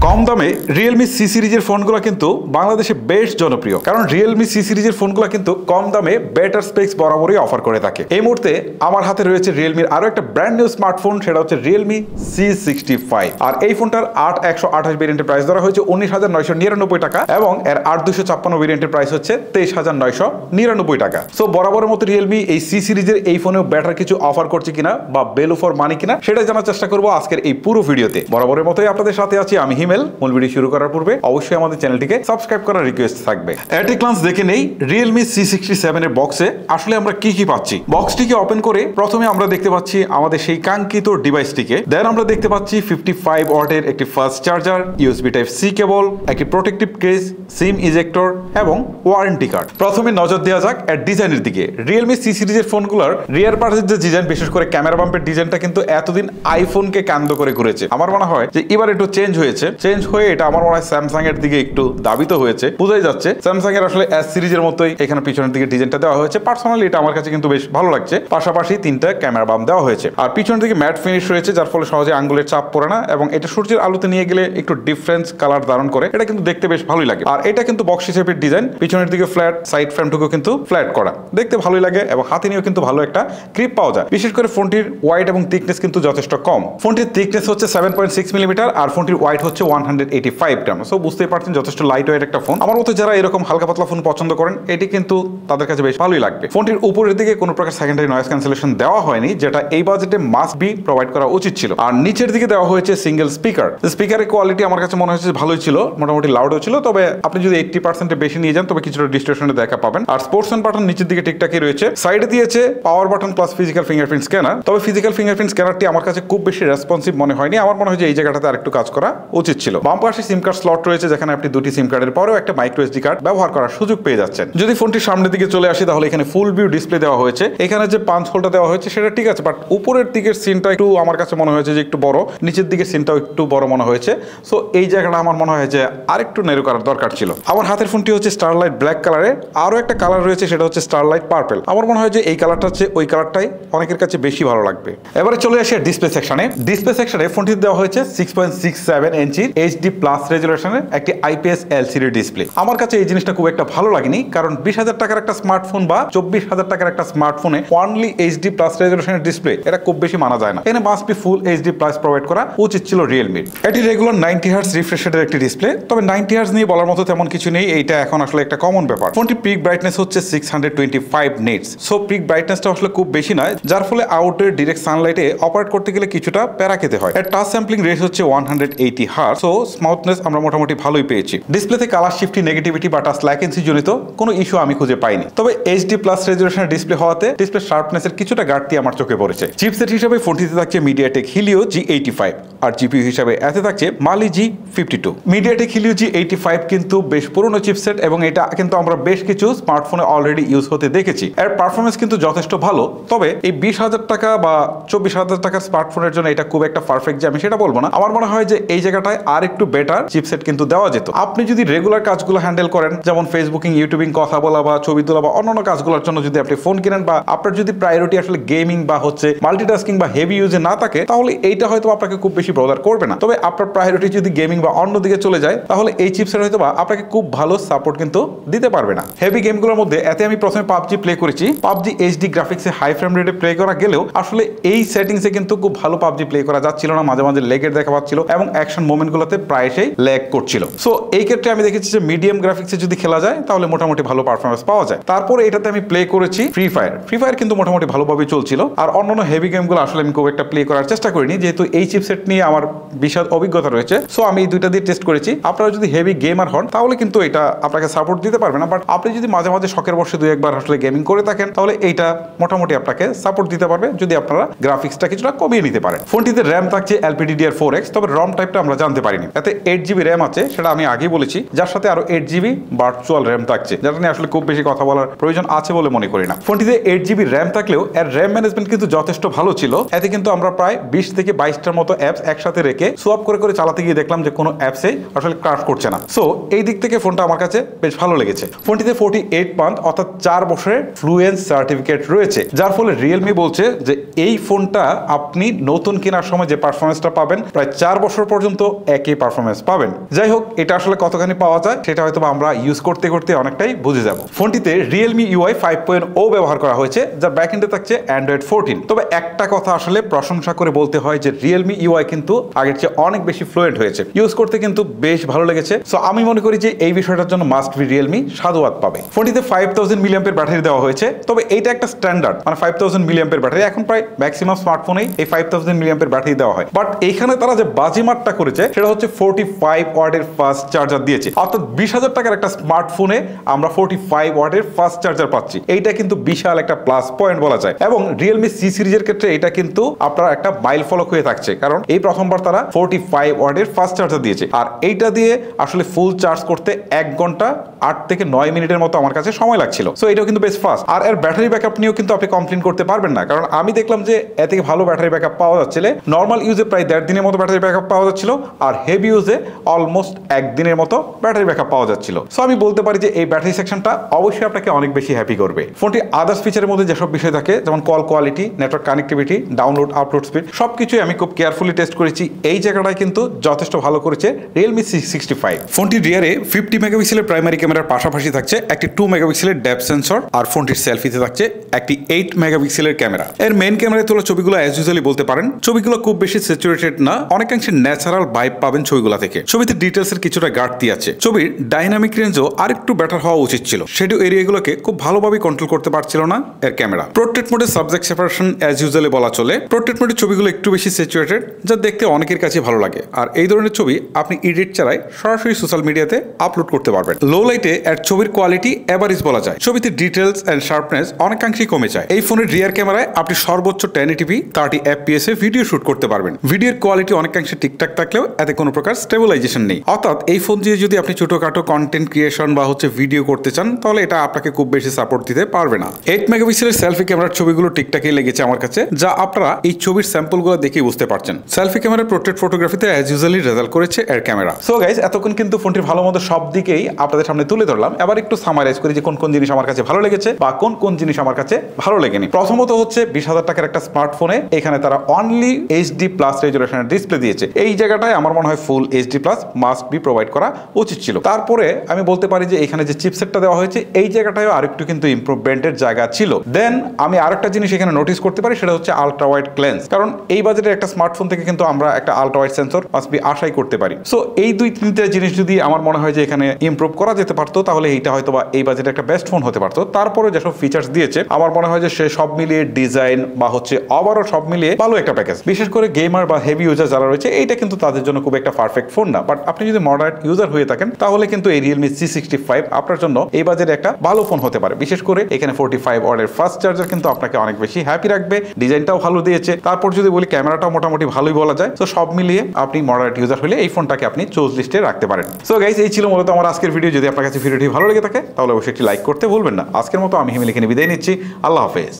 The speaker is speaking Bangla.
কম দামে রিয়েলমি সি সিরিজের ফোনগুলো কিন্তু বাংলাদেশে বেশ জনপ্রিয়, কারণ রিয়েলমি সি সিরিজের ফোনগুলো কিন্তু কম দামে বেটার স্পেক্স বরাবরই অফার করে থাকে। এই মুহূর্তে আমার হাতে রয়েছে রিয়েলমির আরো একটা ব্র্যান্ড নিউ স্মার্টফোন, সেটা হচ্ছে রিয়েলমি C65। আর এই ফোনটার 8128 ভেরিয়েন্টের প্রাইস ধরা হয়েছে 19,999 টাকা এবং এর 8256 ভেরিয়েন্টের প্রাইস হচ্ছে 23,999 টাকা। সো বরাবরের মতো রিয়েলমি এই সি সিরিজের এই ফোনেও বেটার কিছু অফার করছে কিনা বা ভ্যালু ফর মানি কিনা সেটা জানার চেষ্টা করবো আজকের এই পুরো ভিডিওতে। বরাবরের মতোই আপনাদের সাথে আছি আমি হিমেল। মূল ভিডিও শুরু করার পূর্বে অবশ্যই আমাদের চ্যানেলটিকে সাবস্ক্রাইব করার রিকোয়েস্ট থাকবে। এট এ গ্লান্স দেখে নেই রিয়েলমি C67 এর বক্সে আসলে আমরা কি কি পাচ্ছি। বক্সটিকে ওপেন করে প্রথমে আমরা দেখতে পাচ্ছি আমাদের সেই কাঙ্ক্ষিত ডিভাইসটিকে। দেন আমরা দেখতে পাচ্ছি 55 ওয়াটের একটি fast charger, USB type C cable, একটি প্রোটেক্টিভ কেস, সিম ইজেক্টর এবং ওয়ারেন্টি কার্ড। প্রথমে নজর দেওয়া যাক এর ডিজাইনের দিকে। রিয়েলমি সি সিরিজের ফোনগুলোর রিয়ার পার্টের যে ডিজাইন, বিশেষ করে ক্যামেরা বাম্পের ডিজাইনটা কিন্তু এতদিন আইফোনকে কেন্দ্র করে ঘুরেছে। আমার মনে হয় যে এবার একটু চেঞ্জ হয়েছে। চেঞ্জ হয়ে এটা আমার মনে হয় স্যামসাং এর দিকে একটু দাবিত হয়েছে। বোঝাই যাচ্ছে স্যামসাং এর আসলে এস সিরিজের মতোই এখানে পিছনের দিকে ডিজাইনটা দেওয়া হয়েছে। পার্সোনালি এটা আমার কাছে কিন্তু বেশ ভালো লাগছে। পাশাপাশি তিনটা ক্যামেরা বাম্প দেওয়া হয়েছে আর পিছনের দিকে ম্যাট ফিনিশ রয়েছে, যার ফলে সহজে আঙ্গুলের চাপ পড়ে না এবং এটা সূর্যের আলোতে নিয়ে গেলে একটু ডিফারেন্স কালার ধারণ করে। এটা কিন্তু দেখতে বেশ ভালোই লাগে। আর এটা কিন্তু বক্স শেপের ডিজাইন, পিছনের দিকে ফ্ল্যাট, সাইড ফ্রেমটুকু কিন্তু ফ্ল্যাট করা, দেখতে ভালোই লাগে এবং হাতে নিয়েও কিন্তু ভালো একটা গ্রিপ পাওয়া যায়। বিশেষ করে ফোনটির ওয়াইড এবং থিকনেস কিন্তু যথেষ্ট কম। ফোনটির থিকনেস হচ্ছে 7.6 মিলিমিটার আর ফোনটির ওয়াইড হচ্ছে 185 গ্রাম। সো বুঝতেই পারছেন যথেষ্ট লাইট ওয়েট একটা ফোন। আমার মতো যারা এরকম হালকা পাতলা ফোন পছন্দ করেন এটি কিন্তু তাদের কাছে বেশ ভালোই লাগবে। ফোনটির উপরের দিকে কোনো প্রকার সেকেন্ডারি নয়েজ ক্যান্সেলেশন দেওয়া হয়নি, যেটা এই বাজেটে মাস্ট বি প্রোভাইড করা উচিত ছিল। আর নিচের দিকে দেওয়া হয়েছে সিঙ্গেল স্পিকার। স্পিকারের কোয়ালিটি আমার কাছে মনে হয়েছে ভালোই ছিল, মোটামুটি লাউডও ছিল। তবে আপনি যদি 80% বেশি নিয়ে যান তবে কিছুটা ডিস্টরশনে দেখা পাবেন। আর স্পোর্টসম্যান বাটন নিচের দিকে ঠিকঠাকই রয়েছে। সাইডে দিয়েছে power button plus physical fingerprint scanner. তবে ফিজিক্যাল ফিঙ্গারপ্রিন্ট স্ক্যানারটি আমার কাছে খুব বেশি রেসপন্সিভ মনে হয়নি। আমার মনে হয় যে এই জায়গাটাতে আরেকটু কাজ করা উচিত ছিল। বাম পাশে সিম কার্ড স্লট রয়েছে, যেখানে আপনি দুটি সিম কার্ডের পরেও একটা মাইক্রো এসডি কার্ড ব্যবহার করার সুযোগ পেয়ে যাচ্ছেন। যদি ফোনটির সামনের দিকে চলে আসি তাহলে এখানে ফুল ভিউ ডিসপ্লে দেওয়া হয়েছে। এখানে যে পাঞ্চ হোলটা দেওয়া হয়েছে সেটা ঠিক আছে, বাট উপরের দিকের সিনটা একটু আমার কাছে মনে হয়েছে যে একটু বড়, নিচের দিকের সিনটাও একটু বড় মনে হয়েছে। সো এই জায়গাটা আমার মনে হয় যে আরেকটু নেরো করার দরকার ছিল। আমার হাতের ফোনটি হচ্ছে স্টারলাইট ব্ল্যাক কালারে, আরো একটা কালার রয়েছে সেটা হচ্ছে স্টারলাইট পার্পল। আমার মনে হয় যে এই কালারটা হচ্ছে ওই কালারটাই অনেকের কাছে বেশি ভালো লাগবে। এবারে চলে আসি ডিসপ্লে সেকশনে। ডিসপ্লে সেকশনে ফোনটিতে দেওয়া হয়েছে 6.67 ইঞ্চি এইচডি প্লাস রেজুলেশনের একটি IPS LCD ডিসপ্লে। আমার কাছে এই জিনিসটা খুব একটা ভালো লাগেনি, কারণ 20,000 টাকার একটা স্মার্টফোন বা 24,000 টাকার একটা স্মার্টফোনে অনলি এইচডি প্লাস রেজুলেশনের ডিসপ্লে এটা খুব বেশি মানা যায় না। এখানে must be full HD plus provide করা উচিত ছিল রিয়েলমির। এটি রেগুলার 90 হার্টজ রিফ্রেশ রেটের একটি ডিসপ্লে। তবে 90 হার্টজ নিয়ে বলার মতো তেমন কিছু নেই, এইটা এখন আসলে একটা কমন ব্যাপার। ফোনটি পিক ব্রাইটনেস হচ্ছে 625 নিটস। সো পিক ব্রাইটনেসটা আসলে খুব বেশি নয়, যার ফলে আউটের ডিরেক্ট সানলাইটে অপারেট করতে গেলে কিছুটা প্যারা খেতে হয়। এর টাচ স্যাম্পলিং রেট হচ্ছে 180 হার্টজ। সো স্মুথনেস আমরা মোটামুটি ভালোই পেয়েছি। ডিসপ্লেতে কালার শিফটি, নেগেটিভিটি বা টাচ ল্যাকেন্সি জনিত কোনো ইস্যু আমি খুঁজে পাইনি। তবে এইচডি প্লাস রেজুলেশনের ডিসপ্লে হওয়াতে ডিসপ্লে শার্পনেসের কিছুটা ঘাটতি আমার চোখে পড়েছে। চিপসেট হিসেবে ফোনটিতে থাকছে মিডিয়াটেক হিলিও G85 আর জিপিইউ হিসেবে এতে থাকছে মালি G52। মিডিয়াটেক হিলিও G85 কিন্তু বেশ পুরনো চিপসেট এবং এটা কিন্তু আমরা বেশ কিছু স্মার্টফোনে অলরেডি ইউজ হতে দেখেছি। এর পারফরমেন্স কিন্তু যথেষ্ট ভালো। তবে এই 20,000 টাকা বা 24,000 টাকার স্মার্টফোনের জন্য এটা খুব একটা পারফেক্ট যে আমি সেটা বলবো না। আমার মনে হয় যে এই জায়গাটায় আর একটু বেটার চিপসেট কিন্তু দেওয়া যেত। আপনি যদি রেগুলার কাজগুলো হ্যান্ডেল করেন, যেমন ফেসবুকিং, ইউটিউবিং, কথা বলা বা ছবি তোলা বা অন্যান্য কাজগুলোর জন্য যদি আপনি ফোন কিনেন বা আপনার যদি প্রায়োরিটি আসলে গেমিং বা হচ্ছে মাল্টিটাস্কিং বা হেভি ইউজে না থাকে, তাহলে এইটা হয়তো আপনাকে খুব বেশি বদার করবে না। তবে আপনার প্রায়োরিটি যদি গেমিং বা অন্য দিকে চলে যায় তাহলে এই চিপসেট হয়তো বা আপনাকে খুব ভালো সাপোর্ট কিন্তু দিতে পারবে না। হেভি গেমগুলোর মধ্যে এতে আমি প্রথমে পাবজি প্লে করেছি। পাবজি এইচডি গ্রাফিক্সে হাই ফ্রেম রেটে প্লে করা গেলেও আসলে এই সেটিংসে কিন্তু খুব ভালো পাবজি প্লে করা যাচ্ছিল না। মাঝে মাঝে লেগের দেখা পাচ্ছিল এবং অ্যাকশন মোমেন্টগুলোতে প্রায়শই ল্যাগ করছিল। সো এই ক্ষেত্রে আমি দেখেছি যে মিডিয়াম গ্রাফিক্সে যদি খেলা যায় তাহলে মোটামুটি ভালো পারফরমেন্স পাওয়া যায়। তারপরে এটাতে আমি প্লে করেছি ফ্রি ফায়ার কিন্তু মোটামুটি ভালোভাবে চলছিল। আর অন্যান্য হেভি গেমগুলো আসলে আমি খুব একটা প্লে করার চেষ্টা করিনি, যেহেতু এই চিপসেট নিয়ে আমার বিশাল অভিজ্ঞতা রয়েছে। সো আমি এই দুইটা দিয়ে টেস্ট করেছি। আপনারা যদি হেভি গেমার হন তাহলে কিন্তু এটা আপনাকে সাপোর্ট দিতে পারবে না, বাট আপনি যদি মাঝে মাঝে শখের বর্ষে দুই একবার আসলে গেমিং করে থাকেন তাহলে এইটা মোটামুটি আপনাকে সাপোর্ট দিতে পারবে যদি আপনারা গ্রাফিক্সটা কিছুটা কমিয়ে নিতে পারেন। ফোনটিতে র্যাম থাকছে LPDDR4X, তবে রম টাইপটা আমরা জানতে পারিনি। এতে 8GB র্যাম আছে, সেটা আমি আগেই বলেছি, যার সাথে আরো 8GB ভার্চুয়াল র্যাম থাকছে, যেটা নিয়ে আসলে খুব বেশি কথা বলার প্রয়োজন আছে বলে মনে করি না। ফোনটিতে 8GB র্যাম থাকলেও এর র্যাম ম্যানেজমেন্ট কিন্তু যথেষ্ট ভালো ছিল। এতে কিন্তু আমরা প্রায় 20 থেকে 22টার মতো অ্যাপস একসাথে রেখে সোয়াপ করে করে চালাতে গিয়ে দেখলাম যে কোনো অ্যাপসেই আসলে ক্রাশ করছে না। সো এই দিক থেকে ফোনটা আমার কাছে বেশ ভালো লেগেছে। ফোনটিতে 48 মান্থ অর্থাৎ 4 বছরের ফ্লুয়েন্স সার্টিফিকেট রয়েছে, যার ফলে রিয়েলমি বলছে যে এই ফোনটা আপনি নতুন কেনার সময় যে পারফরমেন্সটা পাবেন প্রায় 4 বছর পর্যন্ত একই পারফরমেন্স পাবেন। যাই হোক, এটা আসলে কতখানি পাওয়া যায় সেটা হয়তো আমরা ইউজ করতে করতে অনেকটাই বুঝে যাব। ফোনটিতে Realme UI 5.0 ব্যবহার করা হয়েছে, যার ব্যাকএন্ডে থাকছে Android 14। তবে একটা কথা আসলে প্রশংসা করে বলতে হয় যে Realme UI কিন্তু আগের চেয়ে অনেক বেশি ফ্লুয়েন্ট হয়েছে, ইউজ করতে কিন্তু বেশ ভালো লেগেছে। সো আমি মনে করি যে এই বিষয়টার জন্য মাস্ট বি Realme সাধুবাদ পাবে। ফোনটিতে 5000 মিলিঅ্যাম্পের ব্যাটারি দেওয়া হয়েছে, তবে এইটা একটা স্ট্যান্ডার্ড, মানে 5000 মিলিঅ্যাম্পের ব্যাটারি এখন প্রায় ম্যাক্সিমাম স্মার্টফোনেই এই 5000 মিলিঅ্যাম্পের ব্যাটারি দেওয়া হয়। বাট এইখানে তারা যে বাজিমাতটা করেছে সেটা হচ্ছে 45 ওয়াটের ফাস্ট চার্জার দিয়েছে, অর্থাৎ 20,000 টাকার একটা স্মার্টফোনে আমরা 45 ওয়াটের ফাস্ট চার্জার পাচ্ছি। এইটা কিন্তু বিশাল একটা প্লাস পয়েন্ট বলা যায়। এবং Realme C সিরিজের ক্ষেত্রে এটা কিন্তু আপনারা একটা মাইল ফলক হয়ে থাকছে, কারণ এই প্রথমবার তারা 45 ওয়াটের ফাস্ট চার্জার দিয়েছে। আর এইটা দিয়ে আসলে ফুল চার্জ করতে 1 ঘন্টা 8 থেকে 9 মিনিটের মতো আমার কাছে সময় লাগছিল। সো এটাও কিন্তু বেশ ফাস্ট। আর এর ব্যাটারি ব্যাকআপ নিয়েও কিন্তু আপনি কমপ্লেন করতে পারবেন না, কারণ আমি দেখলাম যে এ থেকে ভালো ব্যাটারি ব্যাকআপ পাওয়া যাচ্ছিল। নর্মাল ইউজে প্রায় 1.5 দিনের মতো ব্যাটারি ব্যাকআপ পাওয়া যাচ্ছিল, আর হেভি ইউজে অলমোস্ট 1 দিনের মতো ব্যাটারি ব্যাকআপ পাওয়া যাচ্ছিল। সো আমি বলতে পারি যে এই ব্যাটারি সেকশনটা অবশ্যই আপনাকে অনেক বেশি হ্যাপি করবে। ফোনটি আদার্স ফিচারের মধ্যে যেসব বিষয় থাকে, যেমন call quality, network connectivity, download upload speed, সবকিছুই আমি খুব কেয়ারফুলি টেস্ট করেছি। এই জায়গাটায় কিন্তু যথেষ্ট ভালো করেছে Realme C65। ফোনটির রিয়ারে 50 মেগাপিক্সেলের প্রাইমারি ক্যামেরার পাশাপাশি থাকছে একটি 2 মেগাপিক্সেলের ডেপথ সেন্সর, আর ফোনটির সেলফিতে থাকছে একটি 8 মেগাপিক্সেলের ক্যামেরা। এর মেইন ক্যামেরায় তোলা ছবিগুলো অ্যাজ ইউজুয়ালি বলতে পারেন ছবিগুলো খুব বেশি স্যাচুরেটেড না, অনেকাংশে ন্যাচারাল ভাইব পাবেন ছবিগুলো থেকে। ছবিতে ডিটেলস এর কিছুটা ঘাটতি আছে। ছবির ডাইনামিক রেঞ্জও আরেকটু বেটার হওয়া উচিত ছিল। শ্যাডো এরিয়াগুলোকে খুব ভালোভাবে কন্ট্রোল করতে পারছিল না এর ক্যামেরা। পোর্ট্রেট মোডে সাবজেক্ট সেপারেশন অ্যাজ ইউজুয়ালি বলা চলে। পোর্ট্রেট মোডের ছবিগুলো একটু বেশি স্যাচুরেটেড, যা দেখতে অনেকের কাছে ভালো লাগে। আর এই ধরনের ছবি আপনি এডিট ছাড়াই সরাসরি সোশ্যাল মিডিয়াতে আপলোড করতে পারবেন। লো লাইটে এর ছবির কোয়ালিটি এভারেজ বলা যায়। ছবিতে ডিটেলস এন্ড শার্পনেস অনেকাংশেই কমে যায়। এই ফোনের রিয়ার ক্যামেরায় আপনি সর্বোচ্চ 1080p 30 fps এ ভিডিও শুট করতে পারবেন। ভিডিওর কোয়ালিটি অনেকাংশে ঠিকঠাক থাকলেও এতে কোনো প্রকার স্টেবিলাইজেশন নেই। অর্থাৎ এই ফোন দিয়ে যদি আপনি ছোটখাটো কন্টেন্ট ক্রিয়েশন বা ভিডিও করতে চান, তাহলে এটা আপনাকে খুব বেশি সাপোর্ট দিতে পারবে না। 8 মেগাপিক্সেলের সেলফি ক্যামেরার ছবিগুলো ঠিকঠাকই লেগেছে আমার কাছে, যা আপনারা এই ছবির স্যাম্পলগুলো দেখেই বুঝতে পারছেন। সেলফি ক্যামেরার পোর্ট্রেট ফটোগ্রাফিতে অ্যাজ ইউজুয়ালি রেজাল্ট করেছে এর ক্যামেরা। সো গাইস, এতক্ষণ কিন্তু ফোনটির ভালো মন্দ সব দিকেই আপনাদের সামনে তুলে ধরলাম। এবার একটু সামারাইজ করি যে কোন কোন জিনিস আমার কাছে ভালো লেগেছে বা কোন কোন জিনিস আমার কাছে ভালো লেগেনি। প্রথমত হচ্ছে 20,000 টাকার একটা স্মার্টফোনে এখানে তারা অনলি HD+ রেজুলেশনের ডিসপ্লে দিয়েছে। এই জায়গাটায় আমার মনে হয় ফুল HD+ মাস্ট বি প্রোভাইড করা উচিত ছিল। তারপরে আমি বলতে পারি যে এখানে যে চিপসেটটা দেওয়া হয়েছে এই জায়গাটায়ও আরেকটু কিন্তু ইমপ্রুভমেন্টের জায়গা ছিল। দেন আমি আরেকটা জিনিস এখানে নোটিস করতে পারি, সেটা হচ্ছে আলট্রা ওয়াইড লেন্স। কারণ এই বাজেটের একটা স্মার্টফোন থেকে কিন্তু আমরা একটা ultra wide sensor must be আশাই করতে পারি। সো এই 2-3টা জিনিস যদি আমার মনে হয় যে এখানে ইমপ্রুভ করা যেতে পারতো, তাহলে এইটা হয়তো বা এই বাজেটে একটা বেস্ট ফোন হতে পারতো। তারপরে যেসব ফিচার্স দিয়েছে আমার মনে হয় যে সে সব মিলিয়ে ডিজাইন বা ওভারঅল সব মিলিয়ে ভালো একটা প্যাকেজ। বিশেষ করে গেমার বা হেভি ইউজার যারা রয়েছে, এইটা কিন্তু তাদের জন্য খুব একটা পারফেক্ট ফোন না। বাট আপনি যদি মডারেট ইউজার হয়ে থাকেন, তাহলে কিন্তু এই Realme C65 আপনার জন্য এই বাজেটে একটা ভালো ফোন হতে পারে। বিশেষ করে এখানে 45 ওয়াটের ফাস্ট চার্জার কিন্তু আপনাকে অনেক বেশি হ্যাপি রাখবে। ডিজাইনটাও ভালো দিয়েছে। তারপর যদি বলি ক্যামেরাটাও মোটামুটি ভালোই বলা যায়। তো সব মিলিয়ে আপনি মডারেট ইউজার হলে এই ফোনটাকে আপনি চুজ লিস্টে রাখতে পারেন। সো গাইস, এই ছিল মূলত আমার আজকের ভিডিও। যদি আপনার কাছে ভিডিওটি ভালো লেগে থাকে তাহলে অবশ্যই একটি লাইক করতে ভুলবেন না। আজকের মতো আমি হিমেল এখানে বিদায় নিচ্ছি। আল্লাহ হাফেজ।